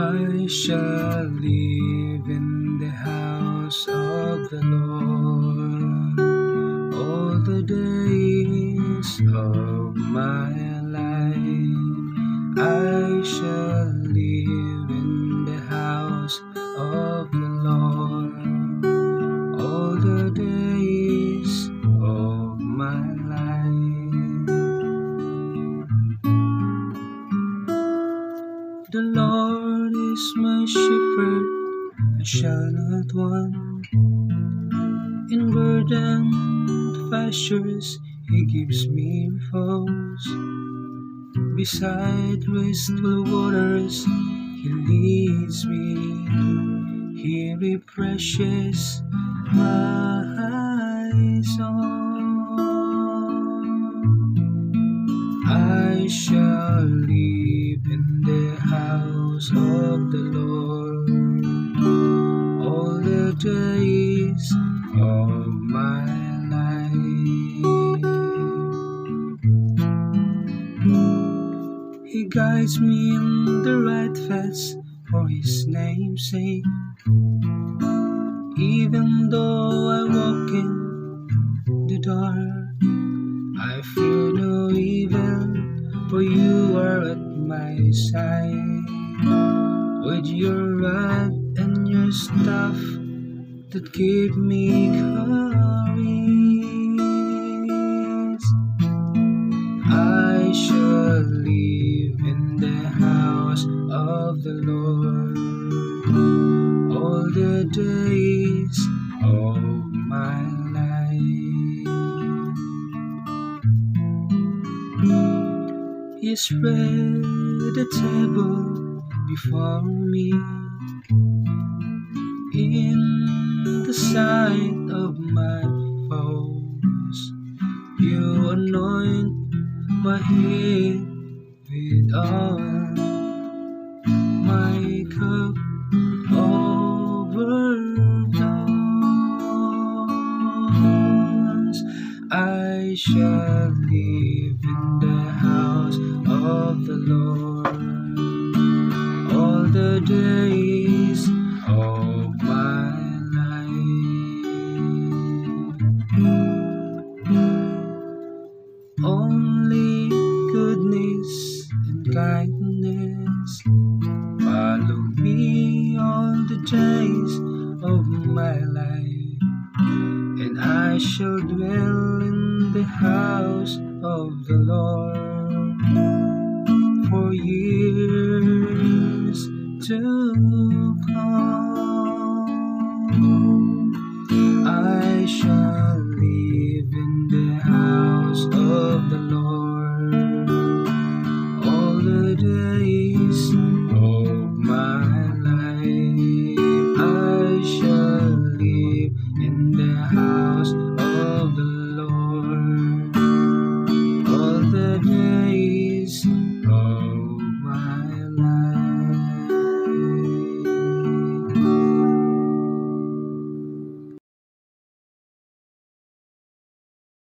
I shall live in the house of the Lord all the days of my life. I shall live in the house of the Lord all the days of my life. The Lord is my shepherd, I shall not want. In verdant pastures He gives me repose. Beside restful waters He leads me. He refreshes my soul. I shall live in the house of the Lord all the days of my life. He guides me in the right paths for His name's sake. Even though I walk in the dark, I fear no evil, for You are at my side. With Your rod and Your staff that give me courage, I shall live in the house of the Lord all the days of my life. He spread a table before me in the sight of my foes. You anoint my head with oil, my cup overflows. I shall live in the house of the Lord all the days of my life. Only goodness and kindness follow me all the days of my life, and I shall dwell in the house of the Lord for years